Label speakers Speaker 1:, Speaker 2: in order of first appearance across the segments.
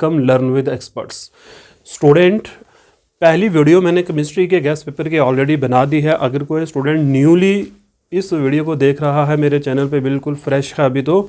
Speaker 1: Come learn with experts. Student, पहली video मैंने chemistry के गेस्ट पेपर की ऑलरेडी बना दी है। अगर कोई स्टूडेंट न्यूली इस वीडियो को देख रहा है, मेरे चैनल पे बिल्कुल फ्रेश है अभी, तो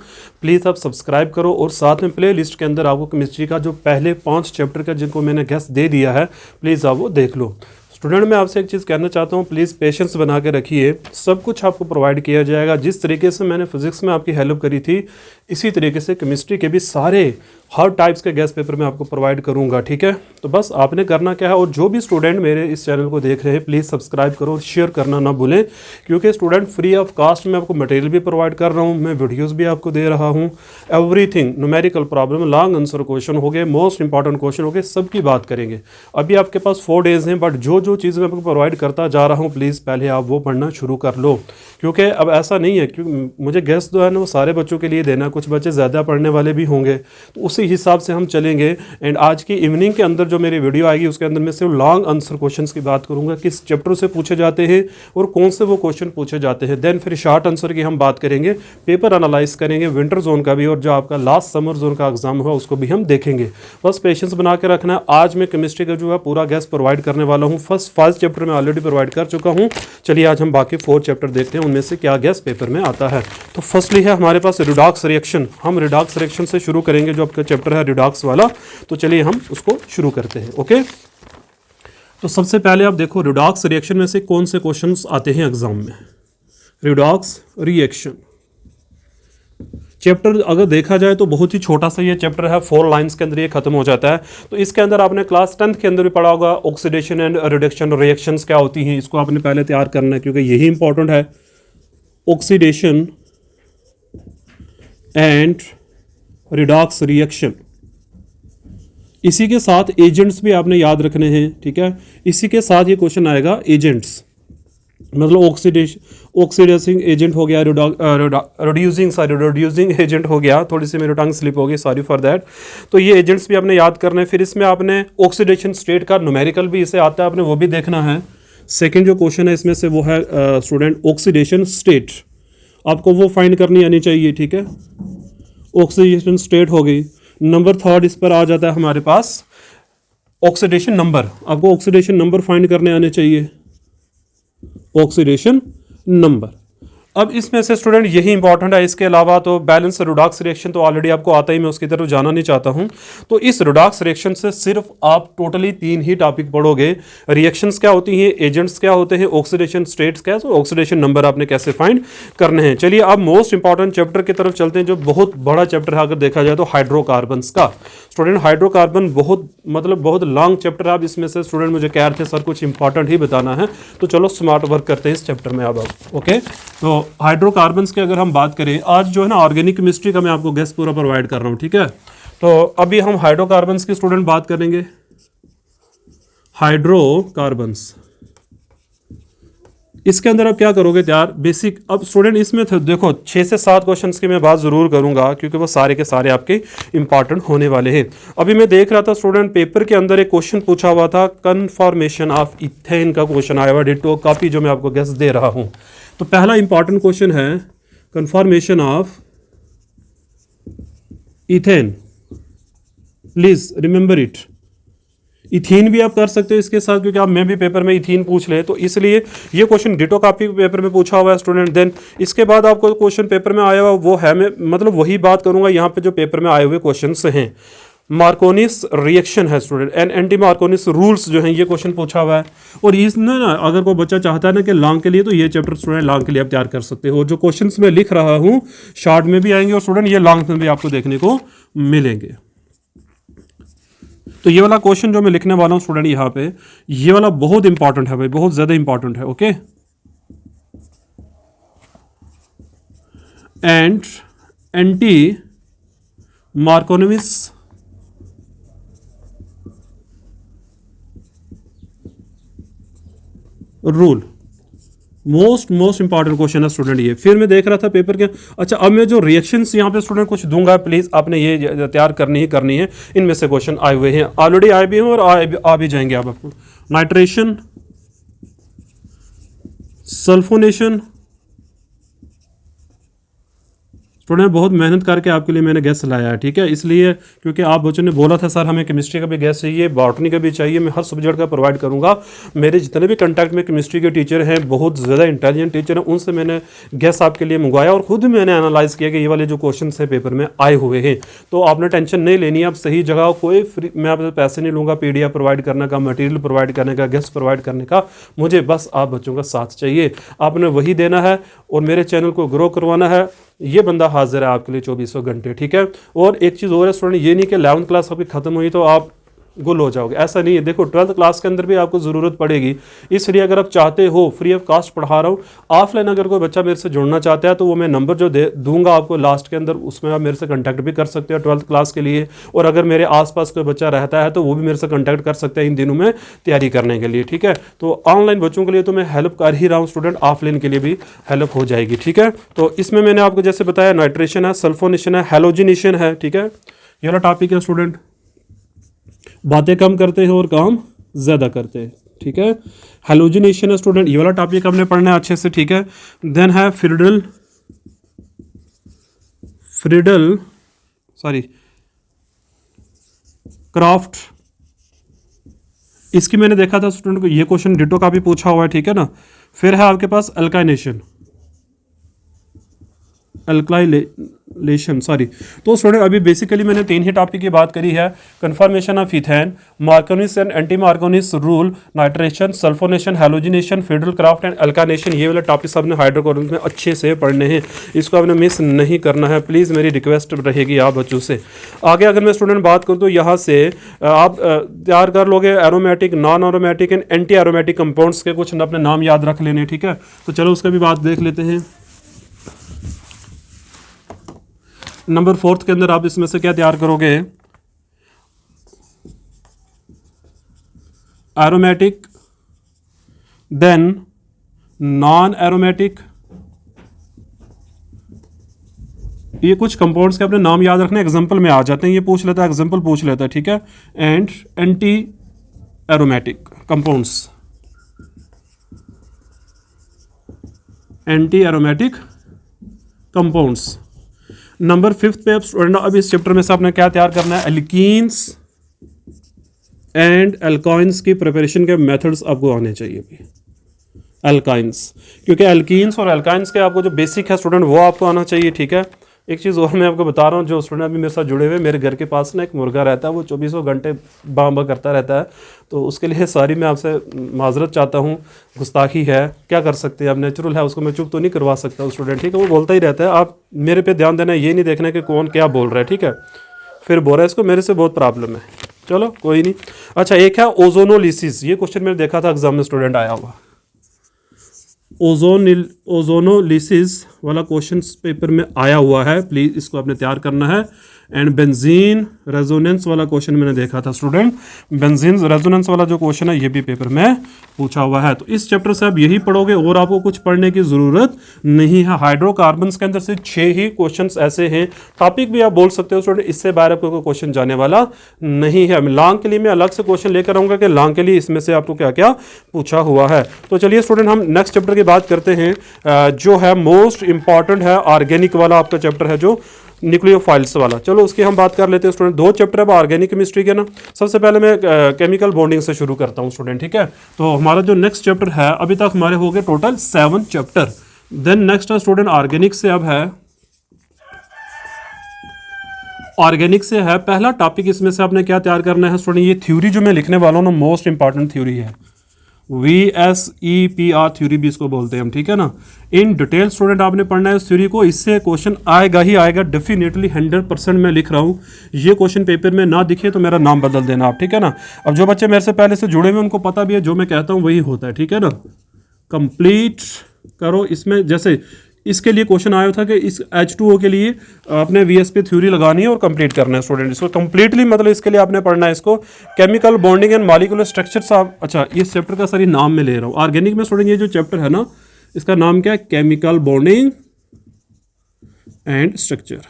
Speaker 1: प्लीज़ आप सब्सक्राइब करो और साथ में प्ले लिस्ट के अंदर आपको केमिस्ट्री का जो पहले 5 चैप्टर का जिनको मैंने गेस्ट दे दिया है, प्लीज़ आप वो देख लो। स्टूडेंट, मैं आपसे एक चीज़ कहना चाहता हूँ, प्लीज़ पेशेंस बना के रखिए। सब कुछ आपको प्रोवाइड किया जाएगा। जिस तरीके से मैंने फिजिक्स में आपकी हेल्प करी थी, इसी तरीके से केमिस्ट्री के भी सारे हर टाइप्स के गेस्ट पेपर मैं आपको प्रोवाइड करूंगा, ठीक है। तो बस आपने करना क्या है, और जो भी स्टूडेंट मेरे इस चैनल को देख रहे हैं, प्लीज़ सब्सक्राइब करो और शेयर करना ना भूलें, क्योंकि स्टूडेंट फ्री ऑफ कास्ट में आपको मटेरियल भी प्रोवाइड कर रहा हूँ, मैं वीडियोज़ भी आपको दे रहा हूँ। Everything, numerical problem, long answer question हो गए, मोस्ट इंपॉर्टेंट क्वेश्चन हो गए, सबकी बात करेंगे। अभी आपके पास 4 डेज़ हैं, बट जो जो चीज़ मैं आपको प्रोवाइड करता जा रहा हूँ, प्लीज़ पहले आप वो पढ़ना शुरू कर लो, क्योंकि अब ऐसा नहीं है क्योंकि मुझे गेस्ट जो है ना वो सारे बच्चों के लिए देना, कुछ बच्चे ज़्यादा पढ़ने वाले भी होंगे, तो उसी हिसाब से हम चलेंगे। एंड आज की इवनिंग के अंदर जो मेरी वीडियो आएगी, उसके अंदर मैं सिर्फ लॉन्ग आंसर क्वेश्चंस की बात करूंगा, किस चैप्टर से पूछे जाते हैं और कौन से वो क्वेश्चन पूछे जाते हैं। देन फिर शॉर्ट आंसर की हम बात करेंगे, पेपर एनालाइज करेंगे विंटर जोन का भी, और जो आपका लास्ट समर जोन का एग्जाम हुआ उसको भी हम देखेंगे। बस पेशेंस बना के रखना है। आज मैं केमिस्ट्री का जो है पूरा गेस्ट प्रोवाइड करने वाला हूँ। फर्स्ट 5 चैप्टर में ऑलरेडी प्रोवाइड कर चुका हूँ। चलिए आज हम बाकी 4 चैप्टर देखते हैं, उनमें से क्या गेस्ट पेपर में आता है। तो फर्स्टली है हमारे पास रिडॉक्स रिएक्शन। हम रिडॉक्स रिएक्शन से शुरू करेंगे, जो आपका चैप्टर है रिडॉक्स वाला। तो चलिए हम उसको शुरू करते हैं। ओके, तो सबसे पहले आप देखो रिडॉक्स रिएक्शन में से कौन से क्वेश्चंस आते हैं एग्जाम में। रिडॉक्स रिएक्शन चैप्टर अगर देखा जाए तो बहुत ही छोटा सा ये चैप्टर है, 4 लाइंस के अंदर ये खत्म हो जाता है। तो इसके अंदर आपने क्लास 10th के अंदर भी पढ़ा होगा, ऑक्सीडेशन एंड रिडक्शन रिएक्शंस क्या होती हैं, इसको आपने पहले तैयार करना है, क्योंकि यही इंपॉर्टेंट है। ऑक्सीडेशन एंड रिडॉक्स रिएक्शन, इसी के साथ एजेंट्स भी आपने याद रखने हैं, ठीक है। इसी के साथ ये क्वेश्चन आएगा एजेंट्स, मतलब ऑक्सीडेसिंग एजेंट हो गया, रिड्यूसिंग एजेंट हो गया, थोड़ी सी मेरी टंग स्लिप हो गई, सॉरी फॉर दैट। तो ये एजेंट्स भी आपने याद करना है। फिर इसमें आपने ऑक्सीडेशन स्टेट का न्यूमेरिकल भी इसे आता है, आपने वो भी देखना है। सेकंड जो क्वेश्चन है इसमें से वो है स्टूडेंट ऑक्सीडेशन स्टेट, आपको वो फाइंड करनी आनी चाहिए, ठीक है। ऑक्सीडेशन स्टेट हो गई। नंबर 3 इस पर आ जाता है हमारे पास ऑक्सीडेशन नंबर, आपको ऑक्सीडेशन नंबर फाइंड करने आने चाहिए, ऑक्सीडेशन नंबर। अब इसमें से स्टूडेंट यही इंपॉर्टेंट है, इसके अलावा तो बैलेंस रिडॉक्स रिएक्शन तो ऑलरेडी आपको आता ही, मैं उसकी तरफ जाना नहीं चाहता हूं। तो इस रिडॉक्स रिएक्शन से सिर्फ आप टोटली 3 ही टॉपिक पढ़ोगे। रिएक्शंस क्या होती हैं, एजेंट्स क्या होते हैं, ऑक्सीडेशन स्टेट्स क्या है, तो ऑक्सीडेशन नंबर आपने कैसे फाइंड करने हैं। चलिए अब मोस्ट इंपॉर्टेंट चैप्टर की तरफ चलते हैं, जो बहुत बड़ा चैप्टर है अगर देखा जाए तो, हाइड्रोकार्बन्स का। स्टूडेंट हाइड्रोकार्बन बहुत लॉन्ग चैप्टर है। आप इसमें से स्टूडेंट मुझे कह रहे थे सर कुछ इंपॉर्टेंट ही बताना है, तो चलो स्मार्ट वर्क करते हैं इस चैप्टर में अब। ओके, तो हाइड्रोकार्बन्स की अगर हम बात करें, आज जो है ना ऑर्गेनिक केमिस्ट्री का मैं आपको गेस्ट पूरा प्रोवाइड कर रहा हूँ, ठीक है। तो अभी हम हाइड्रोकार्बन्स की स्टूडेंट बात करेंगे। हाइड्रोकार्बन्स, इसके अंदर आप क्या करोगे यार, बेसिक। अब स्टूडेंट इसमें देखो 6 से 7 क्वेश्चंस की मैं बात जरूर करूंगा, क्योंकि वो सारे के सारे आपके इंपॉर्टेंट होने वाले हैं। अभी मैं देख रहा था स्टूडेंट पेपर के अंदर एक क्वेश्चन पूछा हुआ था, कन्फॉर्मेशन ऑफ इथेन का क्वेश्चन आया हुआ, डिटो कॉपी जो मैं आपको गेस्ट दे रहा हूं। तो पहला इंपॉर्टेंट क्वेश्चन है conformation of ethane, please remember it. Ethene भी आप कर सकते हो इसके साथ, क्योंकि आप मैं भी पेपर में इथीन पूछ ले, तो इसलिए ये क्वेश्चन डिटो कॉपी पेपर में पूछा हुआ है स्टूडेंट। देन इसके बाद आपको क्वेश्चन पेपर में आया हुआ वो है, मैं मतलब वही बात करूंगा यहाँ पे जो पेपर में आए हुए क्वेश्चंस हैं। मार्कोनिस रिएक्शन है स्टूडेंट, एंड एंटी मार्कोनिस रूल्स जो हैं, ये क्वेश्चन पूछा हुआ है। और इसमें ना अगर कोई बच्चा चाहता है ना कि लॉन्ग के लिए, तो ये चैप्टर स्टूडेंट लॉन्ग के लिए आप तैयार कर सकते हो। जो क्वेश्चंस मैं लिख रहा हूँ शॉर्ट में भी आएंगे, और स्टूडेंट ये लॉन्ग में भी आपको देखने को मिलेंगे। तो ये वाला क्वेश्चन जो मैं लिखने वाला हूं स्टूडेंट यहाँ पे, ये वाला बहुत इंपॉर्टेंट है भाई, बहुत ज्यादा इंपॉर्टेंट है। Okay, and anti Markovnikov's rule, most important question है स्टूडेंट ये। फिर मैं देख रहा था पेपर के, अच्छा अब मैं जो रिएक्शंस यहाँ पे स्टूडेंट कुछ दूंगा, प्लीज आपने ये तैयार करनी है। इनमें से क्वेश्चन आए हुए हैं, ऑलरेडी आए भी हैं और आ भी जाएंगे आप आपको। नाइट्रेशन, सल्फोनेशन, स्टूडेंट बहुत मेहनत करके आपके लिए मैंने गैस लाया है, ठीक है, इसलिए क्योंकि आप बच्चों ने बोला था सर हमें केमिस्ट्री का भी गैस चाहिए, बॉटनी का भी चाहिए, मैं हर सब्जेक्ट का प्रोवाइड करूँगा। मेरे जितने भी कंटेक्ट में केमिस्ट्री के टीचर हैं, बहुत ज़्यादा इंटेलिजेंट टीचर हैं, उनसे मैंने गैस आपके लिए मंगवाया और खुद मैंने एनालाइज किया कि ये वाले जो क्वेश्चन है पेपर में आए हुए हैं। तो आपने टेंशन नहीं लेनी है, आप सही जगह, कोई फ्री मैं आपसे पैसे नहीं लूँगा PDF प्रोवाइड करने का, मटेरियल प्रोवाइड करने का, गेस्ट प्रोवाइड करने का, मुझे बस आप बच्चों का साथ चाहिए, आपने वही देना है और मेरे चैनल को ग्रो करवाना है। ये बंदा हाजिर है आपके लिए 2400 घंटे, ठीक है। और एक चीज़ और है स्टूडेंट, ये नहीं कि 11th क्लास आपकी ख़त्म हुई तो आप गुल हो जाओगे, ऐसा नहीं है। देखो 12th क्लास के अंदर भी आपको ज़रूरत पड़ेगी, इसलिए अगर आप चाहते हो फ्री ऑफ कास्ट पढ़ा रहा हूँ, ऑफलाइन अगर कोई बच्चा मेरे से जुड़ना चाहता है तो वो मैं नंबर जो दे दूंगा आपको लास्ट के अंदर, उसमें आप मेरे से कांटेक्ट भी कर सकते हो 12th क्लास के लिए। और अगर मेरे आसपास कोई बच्चा रहता है तो वो भी मेरे से कांटेक्ट कर सकते हैं इन दिनों में तैयारी करने के लिए, ठीक है। तो ऑनलाइन बच्चों के लिए तो मैं हेल्प कर ही रहा हूँ स्टूडेंट, ऑफलाइन के लिए भी हेल्प हो जाएगी, ठीक है। तो इसमें मैंने आपको जैसे बताया नाइट्रेशन है, सल्फोनेशन है, हेलोजिनेशन है, ठीक है। ये वाला टॉपिक है स्टूडेंट, बातें कम करते हैं और काम ज़्यादा करते हैं, ठीक है। हेलोजिनेशन है स्टूडेंट, ये वाला टॉपिक हमने पढ़ना है अच्छे से, ठीक है। देन है क्राफ्ट, इसकी मैंने देखा था स्टूडेंट को, ये क्वेश्चन डिटो का भी पूछा हुआ है, ठीक है ना। फिर है आपके पास अल्काइलेशन, तो स्टूडेंट अभी बेसिकली मैंने 3 ही टॉपिक की बात करी है, conformation of ethane, Markovnikov's and anti Markovnikov's rule, nitration, sulphonation, halogenation, Friedel Crafts and alkylation. ये वाले टॉपिक्स आपने हाइड्रोकार्बन में अच्छे से पढ़ने हैं, इसको आपने मिस नहीं करना है, प्लीज़ मेरी रिक्वेस्ट रहेगी आप बच्चों से। आगे अगर मैं स्टूडेंट बात करूँ तो यहाँ से आप तैयार कर लोगे aromatic, non aromatic and anti aromatic compounds के कुछ अपने नाम याद रख लेने, ठीक है। तो चलो उसका भी बात देख लेते हैं। नंबर 4 के अंदर आप इसमें से क्या तैयार करोगे, एरोमेटिक, देन नॉन एरोमेटिक, ये कुछ कंपाउंड्स के अपने नाम याद रखने, एग्जांपल में आ जाते हैं, ये पूछ लेता है, एग्जांपल पूछ लेता है, ठीक है। And anti aromatic compounds, anti aromatic compounds. Number 5 पे अब स्टूडेंट अब इस चैप्टर में से आपने क्या तैयार करना है, एल्कीन्स एंड एल्काइंस की प्रिपरेशन के मेथड्स आपको आने चाहिए भी। एल्काइंस, क्योंकि एल्कीन्स और एल्काइंस के आपको जो बेसिक है स्टूडेंट वो आपको आना चाहिए, ठीक है। एक चीज़ और मैं आपको बता रहा हूँ, जो स्टूडेंट अभी मेरे साथ जुड़े हुए, मेरे घर के पास ना एक मुर्गा रहता है, वो 24 घंटे बां बां करता रहता है, तो उसके लिए सारी मैं आपसे माजरत चाहता हूँ, गुस्ताखी है, क्या कर सकते हैं, अब नेचुरल है, उसको मैं चुप तो नहीं करवा सकता स्टूडेंट, ठीक है। वो बोलता ही रहता है, आप मेरे पे ध्यान देना, ये नहीं देखना कि कौन क्या बोल रहा है, ठीक है। फिर बोल रहा है इसको मेरे से बहुत प्रॉब्लम है, चलो कोई नहीं। अच्छा, एक है ओजोनोलिसिस, ये क्वेश्चन मैंने देखा था एग्जाम में स्टूडेंट आया हुआ, ओजोनोलिसिस वाला क्वेश्चन पेपर में आया हुआ है, प्लीज़ इसको आपने तैयार करना है। एंड बेंजीन रेजोनेंस वाला क्वेश्चन मैंने देखा था स्टूडेंट, बेंजीन रेजोनेंस वाला जो क्वेश्चन है ये भी पेपर में पूछा हुआ है। तो इस चैप्टर से आप यही पढ़ोगे और आपको कुछ पढ़ने की ज़रूरत नहीं है। हाइड्रोकार्बन्स के अंदर से 6 ही क्वेश्चंस ऐसे हैं, टॉपिक भी आप बोल सकते हो स्टूडेंट, इससे बाहर आपको कोई क्वेश्चन जाने वाला नहीं है। लॉन्ग के लिए मैं अलग से क्वेश्चन लेकर आऊँगा कि लॉन्ग के लिए इसमें से आपको क्या क्या पूछा हुआ है। तो चलिए स्टूडेंट हम नेक्स्ट चैप्टर की बात करते हैं, जो है मोस्ट इंपॉर्टेंट है, ऑर्गेनिक वाला आपका चैप्टर है जो न्यूक्लियोफाइल्स वाला। चलो उसकी हम बात कर लेते हैं स्टूडेंट। 2 चैप्टर है ऑर्गेनिक केमिस्ट्री के ना। सबसे पहले मैं केमिकल बॉन्डिंग से शुरू करता हूँ स्टूडेंट, ठीक है। तो हमारा जो नेक्स्ट चैप्टर है, अभी तक हमारे हो गए टोटल 7 चैप्टर। देन नेक्स्ट है स्टूडेंट ऑर्गेनिक से, अब है ऑर्गेनिक से है पहला टॉपिक। इसमें से आपने क्या तैयार करना है स्टूडेंट, ये थ्योरी जो मैं लिखने वाला हूँ ना, मोस्ट इंपॉर्टेंट थ्योरी है, VSEPR थ्योरी भी इसको बोलते हैं हम, ठीक है ना। इन डिटेल स्टूडेंट आपने पढ़ना है इस थ्योरी को, इससे क्वेश्चन आएगा ही आएगा डेफिनेटली, 100% मैं लिख रहा हूँ। ये क्वेश्चन पेपर में ना दिखे तो मेरा नाम बदल देना आप, ठीक है ना। अब जो बच्चे मेरे से पहले से जुड़े हुए उनको पता भी है, जो मैं कहता हूँ वही होता है, ठीक है ना। कंप्लीट करो इसमें, जैसे इसके लिए क्वेश्चन आया था कि इस H2O के लिए आपने VS पे थ्योरी लगानी है और कंप्लीट करना है स्टूडेंट इसको कंप्लीटली, मतलब इसके लिए आपने पढ़ना है इसको, chemical bonding and molecular structures of. अच्छा, इस चैप्टर का सारी नाम मैं ले रहा हूँ ऑर्गेनिक में स्टूडेंट, ये जो चैप्टर है ना इसका नाम क्या है, chemical bonding and structure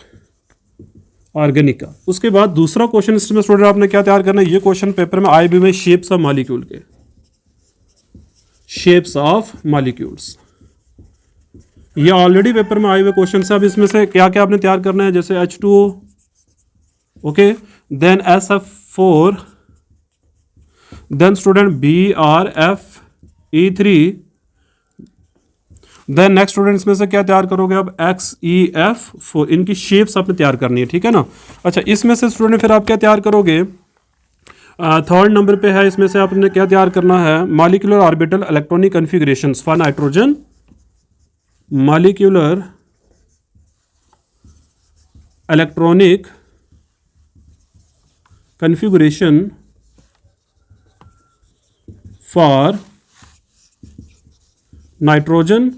Speaker 1: organic का। उसके बाद दूसरा क्वेश्चन इसमें स्टूडेंट आपने क्या तैयार करना है, ये क्वेश्चन पेपर में आए भी में शेप्स ऑफ मॉलिक्यूल के, शेप्स ऑफ मॉलिक्यूल्स, ये ऑलरेडी पेपर में आए हुए क्वेश्चन है। अब इसमें से क्या क्या आपने तैयार करना है, जैसे H2O, okay, then SF4, then student BrFE3, then next student इसमें से क्या तैयार करोगे अब, XeF4, इनकी शेप्स आपने तैयार करनी है, ठीक है ना। अच्छा, इसमें से स्टूडेंट फिर आप क्या तैयार करोगे, थर्ड नंबर पे है, इसमें से आपने क्या तैयार करना है, molecular orbital electronic configurations for nitrogen, molecular electronic configuration for nitrogen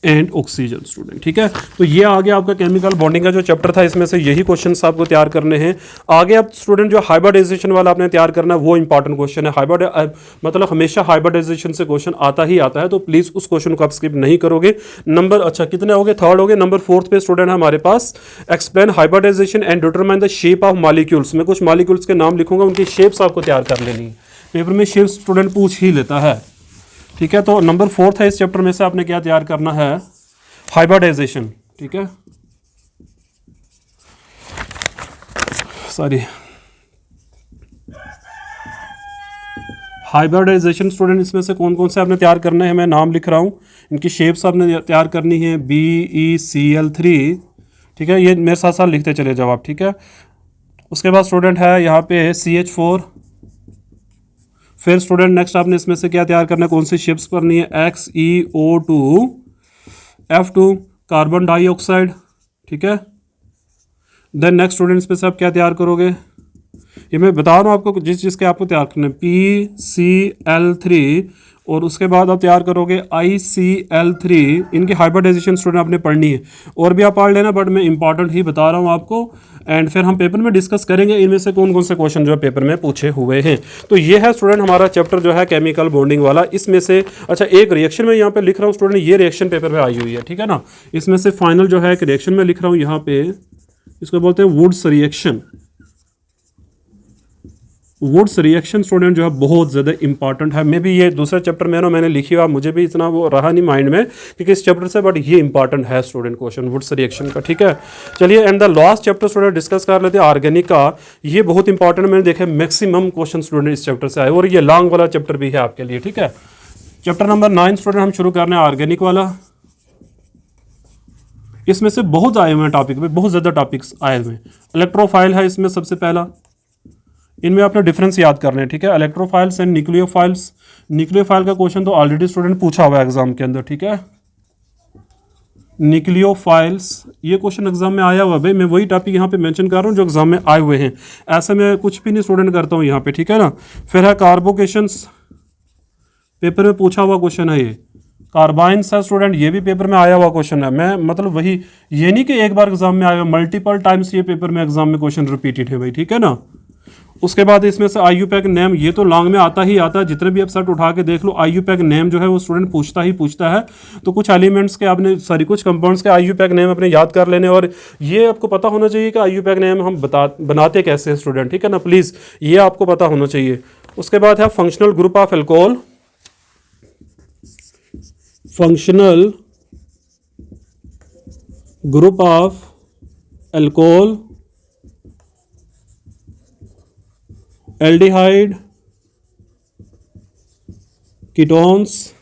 Speaker 1: and oxygen student, ठीक है। तो ये आ गया आपका केमिकल बॉन्डिंग का जो चैप्टर था, इसमें से यही क्वेश्चंस आपको तैयार करने हैं। आगे आप स्टूडेंट जो हाइब्रिडाइजेशन वाला आपने तैयार करना है, वो इंपॉर्टेंट क्वेश्चन है। मतलब हमेशा हाइब्रिडाइजेशन से क्वेश्चन आता ही आता है, तो प्लीज उस क्वेश्चन को आप स्किप नहीं करोगे। नंबर अच्छा कितने हो गए, थर्ड हो गए। नंबर फोर्थ पे स्टूडेंट है हमारे पास, explain hybridisation and determine the shape of molecules. मैं कुछ मॉलिक्यूल्स के नाम लिखूंगा, उनकी शेप्स आपको तैयार कर लेनी है। पेपर में शेप्स स्टूडेंट पूछ ही लेता है, ठीक है। तो नंबर फोर्थ है इस चैप्टर में से, आपने क्या तैयार करना है, हाइब्रिडाइजेशन, ठीक है, सॉरी हाइब्रिडाइजेशन स्टूडेंट। इसमें से कौन कौन से आपने तैयार करने हैं, मैं नाम लिख रहा हूँ, इनकी शेप्स आपने तैयार करनी है, BeCl3, ठीक है। ये मेरे साथ साथ लिखते चले जाओ आप, ठीक है। उसके बाद स्टूडेंट है यहाँ पे CH4। फिर स्टूडेंट नेक्स्ट आपने इसमें से क्या तैयार करना है, कौन सी शेप्स करनी है, XeO2F2, कार्बन डाइऑक्साइड, ठीक है। देन नेक्स्ट स्टूडेंट इसमें से आप क्या तैयार करोगे, ये मैं बता रहा हूँ आपको, जिस चीज़ के आपको तैयार करना है, PCl3, और उसके बाद आप तैयार करोगे ICl3। इनकी हाइब्रिडाइजेशन स्टूडेंट आपने पढ़नी है, और भी आप पढ़ लेना, बट मैं इंपॉर्टेंट ही बता रहा हूँ आपको। एंड फिर हम पेपर में डिस्कस करेंगे इनमें से कौन कौन से क्वेश्चन जो है पेपर में पूछे हुए हैं। तो ये है स्टूडेंट हमारा चैप्टर जो है केमिकल बॉन्डिंग वाला। इसमें से अच्छा एक रिएक्शन में यहाँ पे लिख रहा हूँ स्टूडेंट, ये रिएक्शन पेपर में आई हुई है, ठीक है ना। इसमें से फाइनल जो है एक रिएक्शन में लिख रहा हूँ यहाँ पे, इसको बोलते हैं Wurtz reaction. Wurtz reaction student जो है बहुत ज़्यादा इंपॉर्टेंट है। मे भी ये दूसरा चैप्टर में ना मैंने लिखी हुआ, मुझे भी इतना वो रहा नहीं माइंड में क्योंकि इस चैप्टर से, बट ये इंपॉर्टेंट है स्टूडेंट क्वेश्चन वुड्स रिएक्शन का, ठीक है। चलिए, and the last chapter student discuss कर लेते हैं, ऑर्गेनिक का। ये बहुत इंपॉर्टेंट, मैंने देखा मैक्सिमम क्वेश्चन स्टूडेंट इस चैप्टर से आए, और ये लॉन्ग वाला चैप्टर भी है आपके लिए, ठीक है। चैप्टर नंबर 9 स्टूडेंट हम शुरू करने ऑर्गेनिक वाला। इसमें से बहुत आए हुए हैं टॉपिक में, बहुत ज़्यादा टॉपिक्स आए हुए हैं। इलेक्ट्रोफाइल है इसमें सबसे पहला, इनमें आपने डिफरेंस याद करने हैं, ठीक है। Electrophiles and nucleophiles. न्यूक्लियोफाइल का क्वेश्चन तो ऑलरेडी स्टूडेंट पूछा हुआ है एग्जाम के अंदर, ठीक है। न्यूक्लियोफाइल्स ये क्वेश्चन एग्जाम में आया हुआ, भाई मैं वही टॉपिक यहाँ पे मेंशन कर रहा हूँ जो एग्जाम में आए हुए हैं, ऐसे में कुछ भी नहीं स्टूडेंट करता हूँ यहाँ पे, ठीक है ना। फिर है कार्बोकेशंस, पेपर में पूछा हुआ क्वेश्चन है ये। कार्बाइंस है स्टूडेंट, ये भी पेपर में आया हुआ क्वेश्चन है। मैं मतलब वही, ये नहीं कि एक बार एग्जाम में आया हुआ, मल्टीपल टाइम्स ये पेपर में एग्जाम में क्वेश्चन रिपीटेड है भाई, ठीक है ना। उसके बाद इसमें से IUPAC नेम, ये तो लॉन्ग में आता ही आता है, जितने भी आप सेट उठा के देख लो IUPAC नेम जो है वो स्टूडेंट पूछता ही पूछता है। तो कुछ एलिमेंट्स के आपने कुछ कंपाउंड्स के IUPAC नेम अपने याद कर लेने, और ये आपको पता होना चाहिए कि IUPAC नेम हम बनाते कैसे हैं स्टूडेंट, ठीक है ना, प्लीज़ ये आपको पता होना चाहिए। उसके बाद है functional group of alcohol, functional group of alcohol, aldehyde, ketones.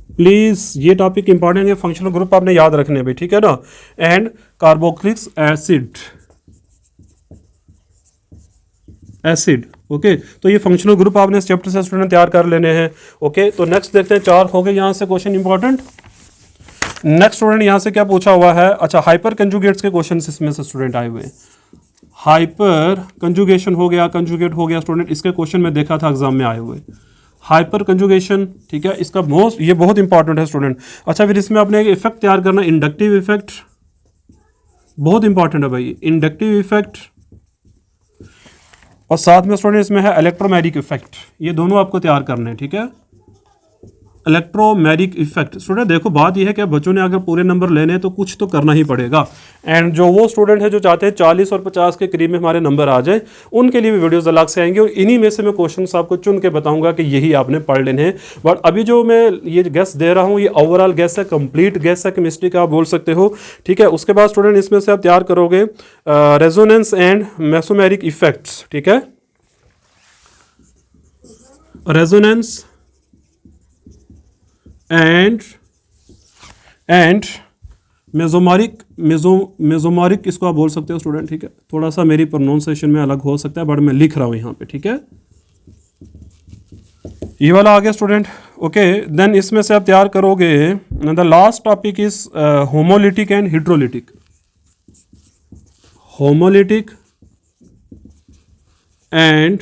Speaker 1: Please ये टॉपिक इंपॉर्टेंट है, फंक्शनल ग्रुप आपने याद रखने भाई, ठीक है ना। And carboxylic acid, okay. तो ये फंक्शनल ग्रुप आपने इस चैप्टर से स्टूडेंट तैयार कर लेने हैं, ओके। तो नेक्स्ट देखते हैं, 4 हो गए यहाँ से क्वेश्चन इंपॉर्टेंट। नेक्स्ट स्टूडेंट यहाँ से क्या पूछा हुआ है, अच्छा हाइपर कंजुगेट्स के क्वेश्चन इसमें से स्टूडेंट आए हुए हैं। हाइपर कंजुगेशन हो गया, कंजुगेट हो गया स्टूडेंट, इसके क्वेश्चन में देखा था एग्जाम में आए हुए। हाइपर कंजुगेशन, ठीक है, इसका ये बहुत इंपॉर्टेंट है स्टूडेंट। अच्छा फिर इसमें आपने एक इफेक्ट तैयार करना, इंडक्टिव इफेक्ट, बहुत इंपॉर्टेंट है भाई, इंडक्टिव इफेक्ट। और साथ में स्टूडेंट इसमें है इलेक्ट्रोमैग्नेटिक इफेक्ट, ये दोनों आपको तैयार करने हैं, ठीक है। Electromagnetic effect. स्टूडेंट देखो बात यह है कि बच्चों ने अगर पूरे नंबर लेने हैं तो कुछ तो करना ही पड़ेगा, एंड जो वो स्टूडेंट है जो चाहते हैं 40 और 50 के करीब में हमारे नंबर आ जाए, उनके लिए भी वीडियोस अलग से आएंगे और इन्हीं में से मैं क्वेश्चंस आपको चुन के बताऊंगा कि यही आपने पढ़ लेने हैं। बट अभी जो मैं ये गेस दे रहा हूँ ये ओवरऑल गेस है, कंप्लीट गेस है केमिस्ट्री का, आप बोल सकते हो। ठीक है, उसके बाद स्टूडेंट इसमें से आप तैयार करोगे रेजोनेंस एंड मेसोमेरिक इफेक्ट्स। ठीक है, रेजोनेंस एंड मेजोमारिक इसको आप बोल सकते हो स्टूडेंट। ठीक है, थोड़ा सा मेरी प्रोनाउंसिएशन में अलग हो सकता है बट मैं लिख रहा हूं यहां पे। ठीक है, ये वाला आ गया स्टूडेंट। ओके, देन इसमें से आप तैयार करोगे the last topic is homolytic and hydrolytic. Homolytic and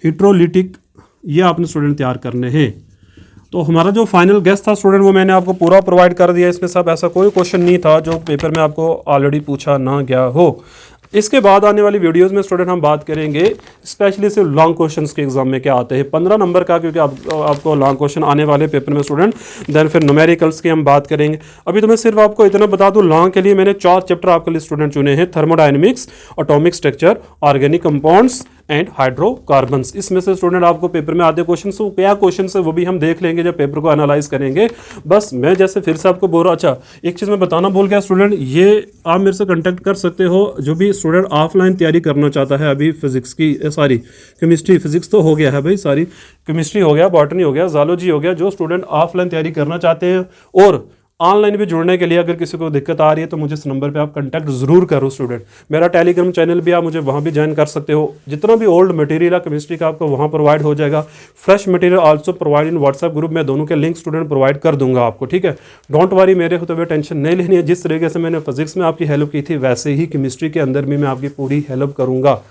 Speaker 1: hydrolytic, ये आपने स्टूडेंट तैयार करने हैं। तो हमारा जो फाइनल गेस्ट था स्टूडेंट वो मैंने आपको पूरा प्रोवाइड कर दिया। इसमें सब ऐसा कोई क्वेश्चन नहीं था जो पेपर में आपको ऑलरेडी पूछा ना गया हो। इसके बाद आने वाली वीडियोस में स्टूडेंट हम बात करेंगे स्पेशली सिर्फ लॉन्ग क्वेश्चंस के एग्जाम में क्या आते हैं 15 नंबर का, क्योंकि आपको लॉन्ग क्वेश्चन आने वाले पेपर में स्टूडेंट। देन फिर न्यूमेरिकल्स की हम बात करेंगे। अभी तो मैं सिर्फ आपको इतना बता दूं, लॉन्ग के लिए मैंने 4 चैप्टर आपके लिए स्टूडेंट चुने हैं, thermodynamics, atomic structure, organic compounds and hydrocarbons. इसमें से स्टूडेंट आपको पेपर में आते क्वेश्चन, वो क्या क्वेश्चन है वो भी हम देख लेंगे जब पेपर को एनालाइज करेंगे। बस मैं जैसे फिर से आपको बोल रहा, अच्छा एक चीज़ मैं बताना भूल गया स्टूडेंट, ये आप मेरे से कांटेक्ट कर सकते हो जो भी स्टूडेंट ऑफलाइन तैयारी करना चाहता है। अभी फिजिक्स की सॉरी केमिस्ट्री, फिजिक्स तो हो गया है भाई, सॉरी केमिस्ट्री हो गया, बॉटनी हो गया, जूलॉजी हो गया। जो स्टूडेंट ऑफलाइन तैयारी करना चाहते हैं और ऑनलाइन भी जुड़ने के लिए अगर किसी को दिक्कत आ रही है तो मुझे इस नंबर पे आप कांटेक्ट जरूर करो स्टूडेंट। मेरा टेलीग्राम चैनल भी, आप मुझे वहाँ भी ज्वाइन कर सकते हो। जितना भी ओल्ड मटेरियल है केमिस्ट्री का आपको वहाँ प्रोवाइड हो जाएगा। Fresh material also provide in WhatsApp group में, दोनों के लिंक स्टूडेंट प्रोवाइड कर दूंगा आपको। ठीक है, डोंट वरी, मेरे होते हुए टेंशन नहीं लेनी है। जिस तरीके से मैंने फिजिक्स में आपकी हेल्प की थी वैसे ही केमिस्ट्री के अंदर भी मैं आपकी पूरी हेल्प करूँगा।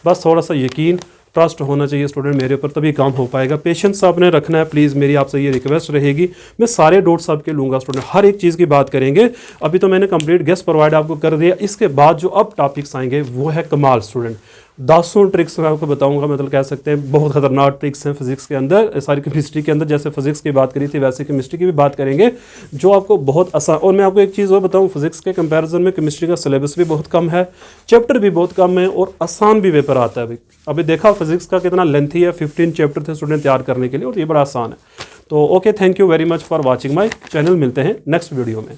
Speaker 1: बस थोड़ा सा यकीन, ट्रस्ट होना चाहिए स्टूडेंट मेरे ऊपर, तभी काम हो पाएगा। पेशेंस आपने रखना है प्लीज़, मेरी आपसे ये रिक्वेस्ट रहेगी। मैं सारे डोट्स आपके लूँगा स्टूडेंट, हर एक चीज़ की बात करेंगे। अभी तो मैंने कंप्लीट गेस्ट प्रोवाइड आपको कर दिया। इसके बाद जो अब टॉपिक्स आएंगे वो है कमाल स्टूडेंट। 10 ट्रिक्स मैं आपको बताऊंगा, मतलब कह सकते हैं बहुत खतरनाक ट्रिक्स हैं फिजिक्स के अंदर, सारी केमिस्ट्री के अंदर। जैसे फिजिक्स की बात करी थी वैसे केमिस्ट्री की भी बात करेंगे, जो आपको बहुत आसान। और मैं आपको एक चीज़ और बताऊं, फिजिक्स के कंपैरिजन में केमिस्ट्री का सिलेबस भी बहुत कम है, चैप्टर भी बहुत कम है और आसान भी पेपर आता है। अभी देखा फिजिक्स का कितना लेंथी है, 15 चैप्टर थे स्टूडेंट तैयार करने के लिए और ये बड़ा आसान है। तो okay, thank you very much for watching my channel. मिलते हैं नेक्स्ट वीडियो में।